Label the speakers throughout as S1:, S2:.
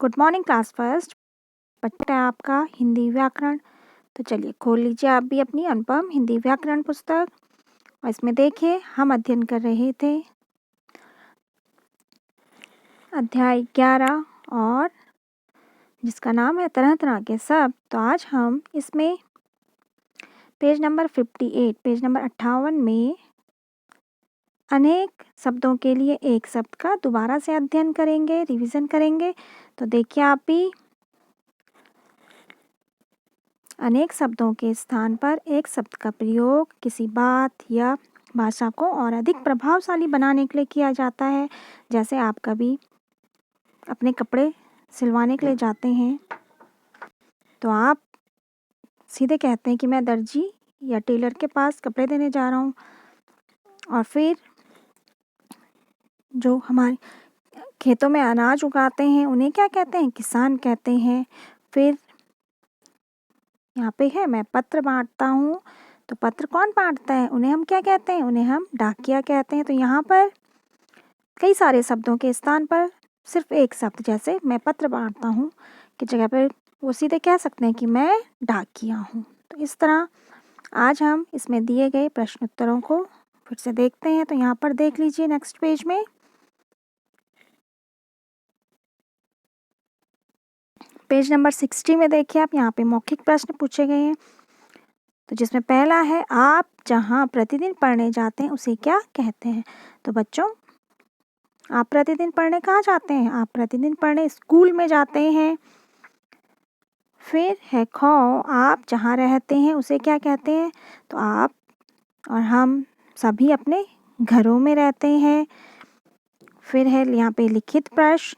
S1: Good morning class first. बच्चा है आपका हिंदी व्याकरण। तो चलिए खोल लीजिए आप भी अपनी अनुपम हिंदी व्याकरण पुस्तक और इसमें देखिए हम अध्ययन कर रहे थे अध्याय 11 और जिसका नाम है तरह तरह के शब्द। तो आज हम इसमें पेज नंबर 58 पेज नंबर 58 में अनेक शब्दों के लिए एक शब्द का दोबारा से अध्ययन करेंगे, रिवीजन करेंगे। तो देखिए आप भी अनेक शब्दों के स्थान पर एक शब्द का प्रयोग किसी बात या भाषा को और अधिक प्रभावशाली बनाने के लिए किया जाता है। जैसे आप कभी अपने कपड़े सिलवाने के लिए जाते हैं तो आप सीधे कहते हैं कि मैं दर्जी या टेलर के पास कपड़े देने जा रहा हूँ। और फिर जो हमारे खेतों में अनाज उगाते हैं उन्हें क्या कहते हैं? किसान कहते हैं। फिर यहाँ पे है मैं पत्र बांटता हूँ, तो पत्र कौन बांटता है? उन्हें हम क्या कहते हैं? उन्हें हम डाकिया कहते हैं। तो यहाँ पर कई सारे शब्दों के स्थान पर सिर्फ एक शब्द जैसे मैं पत्र बांटता हूँ की जगह पर वो सीधे कह सकते हैं कि मैं डाकिया हूँ। तो इस तरह आज हम इसमें दिए गए प्रश्न उत्तरों को फिर से देखते हैं। तो यहाँ पर देख लीजिए नेक्स्ट पेज में पेज नंबर 60 में देखिए आप, यहाँ पे मौखिक प्रश्न पूछे गए हैं। तो जिसमें पहला है आप जहाँ प्रतिदिन पढ़ने जाते हैं उसे क्या कहते हैं? तो बच्चों आप प्रतिदिन पढ़ने कहाँ जाते हैं? आप प्रतिदिन पढ़ने स्कूल में जाते हैं। फिर है खौ आप जहाँ रहते हैं उसे क्या कहते हैं? तो आप और हम सभी अपने घरों में रहते हैं। फिर है यहाँ पे लिखित प्रश्न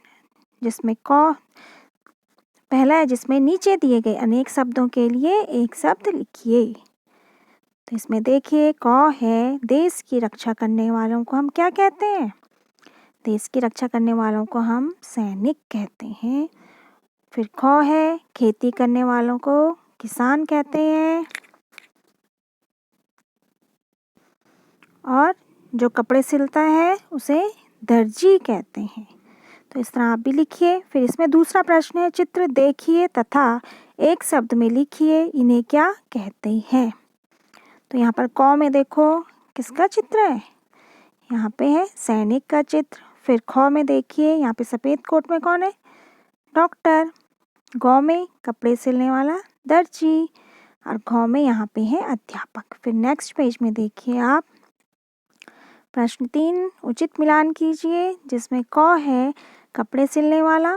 S1: जिसमें कौ पहला है जिसमें नीचे दिए गए अनेक शब्दों के लिए एक शब्द लिखिए। तो इसमें देखिए कौ है देश की रक्षा करने वालों को हम क्या कहते हैं? देश की रक्षा करने वालों को हम सैनिक कहते हैं। फिर खौ है खेती करने वालों को किसान कहते हैं। और जो कपड़े सिलता है उसे दर्जी कहते हैं। तो इस तरह आप भी लिखिए। फिर इसमें दूसरा प्रश्न है चित्र देखिए तथा एक शब्द में लिखिए इन्हें क्या कहते हैं? तो यहाँ पर कौ में देखो किसका चित्र है? यहाँ पे है सैनिक का चित्र। फिर खौ में देखिए यहाँ पे सफ़ेद कोट में कौन है? डॉक्टर। गौ में कपड़े सिलने वाला दर्जी और घौ में यहाँ पे है अध्यापक। फिर नेक्स्ट पेज में देखिए आप प्रश्न 3 उचित मिलान कीजिए जिसमें कौ है कपड़े सिलने वाला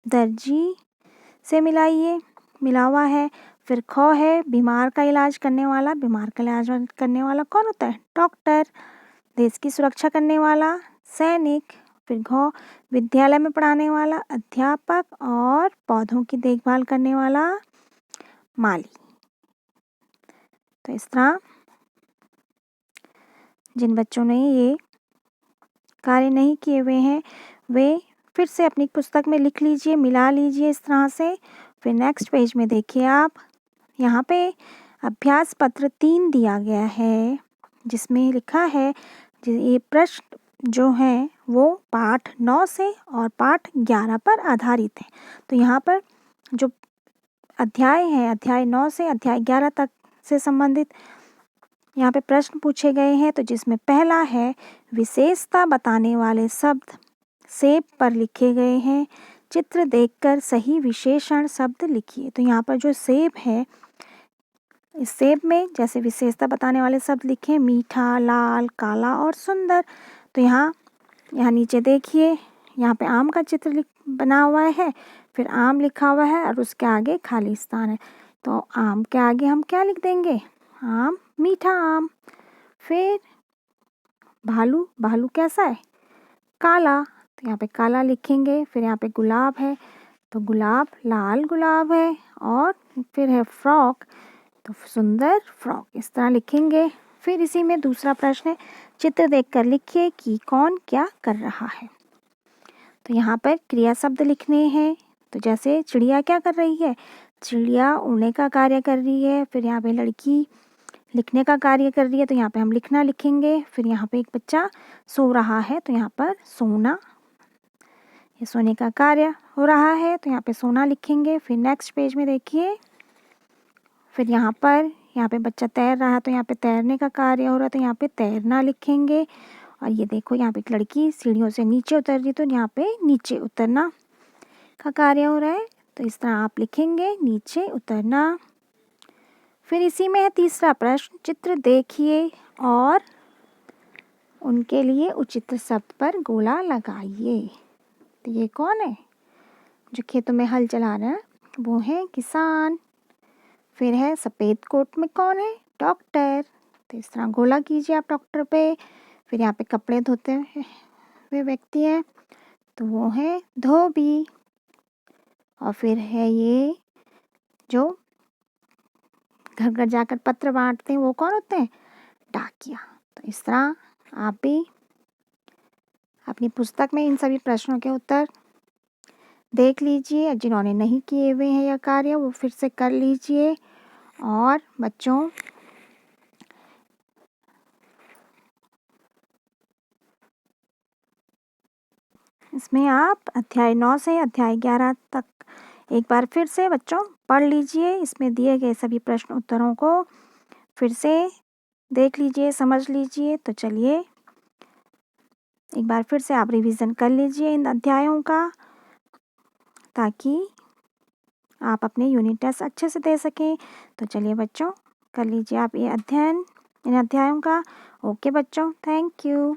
S1: दर्जी से मिलाइए, मिला हुआ है। फिर खौ है बीमार का इलाज करने वाला, बीमार का इलाज करने वाला कौन होता है? डॉक्टर। देश की सुरक्षा करने वाला सैनिक। फिर घौ विद्यालय में पढ़ाने वाला अध्यापक और पौधों की देखभाल करने वाला माली। तो इस तरह जिन बच्चों ने ये कार्य नहीं किए हुए हैं वे फिर से अपनी पुस्तक में लिख लीजिए, मिला लीजिए इस तरह से। फिर नेक्स्ट पेज में देखिए आप, यहाँ पे अभ्यास पत्र 3 दिया गया है जिसमें लिखा है ये प्रश्न जो हैं वो पाठ 9 से और पाठ 11 पर आधारित है। तो यहाँ पर जो अध्याय है अध्याय 9 से अध्याय 11 तक से संबंधित यहाँ पे प्रश्न पूछे गए हैं। तो जिसमें पहला है विशेषता बताने वाले शब्द सेब पर लिखे गए हैं, चित्र देखकर सही विशेषण शब्द लिखिए। तो यहाँ पर जो सेब है इस सेब में जैसे विशेषता बताने वाले शब्द लिखे मीठा, लाल, काला और सुंदर। तो यहाँ नीचे देखिए यहाँ पे आम का चित्र बना हुआ है, फिर आम लिखा हुआ है और उसके आगे खाली स्थान है। तो आम के आगे हम क्या लिख देंगे? आम, मीठा आम। फिर भालू, भालू कैसा है? काला। तो यहाँ पे काला लिखेंगे। फिर यहाँ पे गुलाब है तो गुलाब लाल गुलाब है। और फिर है फ्रॉक तो सुंदर फ्रॉक, इस तरह लिखेंगे। फिर इसी में दूसरा प्रश्न है चित्र देखकर लिखिए कि कौन क्या कर रहा है। तो यहाँ पर क्रिया शब्द लिखने हैं। तो जैसे चिड़िया क्या कर रही है? चिड़िया उड़ने का कार्य कर रही है। फिर यहाँ पे लड़की लिखने का कार्य कर रही है तो यहाँ पे हम लिखना लिखेंगे। फिर यहाँ पे एक बच्चा सो रहा है तो यहाँ पर सोना ये सोने का कार्य हो रहा है तो यहाँ पे सोना लिखेंगे। फिर नेक्स्ट पेज में देखिए, फिर यहाँ पे बच्चा तैर रहा है तो यहाँ पे तैरने का कार्य हो रहा है तो यहाँ पे तैरना लिखेंगे। और ये देखो यहाँ पे एक लड़की सीढ़ियों से नीचे उतर रही तो यहाँ पे नीचे उतरना का कार्य हो रहा है, तो इस तरह आप लिखेंगे नीचे उतरना। फिर इसी में है तीसरा प्रश्न, चित्र देखिए और उनके लिए उचित शब्द पर गोला लगाइए। तो ये कौन है जो खेतों में हल चला रहा है? वो है किसान। फिर है सफ़ेद कोट में कौन है? डॉक्टर। तो इस तरह गोला कीजिए आप डॉक्टर पे। फिर यहाँ पे कपड़े धोते हुए व्यक्ति है तो वो है धोबी। और फिर है ये जो घर घर जाकर पत्र बांटते हैं वो कौन होते हैं? डाकिया। तो इस तरह आप भी अपनी पुस्तक में इन सभी प्रश्नों के उत्तर देख लीजिए। जिन्होंने नहीं किए हुए हैं यह कार्य वो फिर से कर लीजिए। और बच्चों, इसमें आप अध्याय 9 से अध्याय 11 तक एक बार फिर से बच्चों पढ़ लीजिए। इसमें दिए गए सभी प्रश्न उत्तरों को फिर से देख लीजिए, समझ लीजिए। तो चलिए एक बार फिर से आप रिवीजन कर लीजिए इन अध्यायों का, ताकि आप अपने यूनिट टेस्ट अच्छे से दे सकें। तो चलिए बच्चों कर लीजिए आप ये अध्ययन इन अध्यायों का। ओके बच्चों, थैंक यू।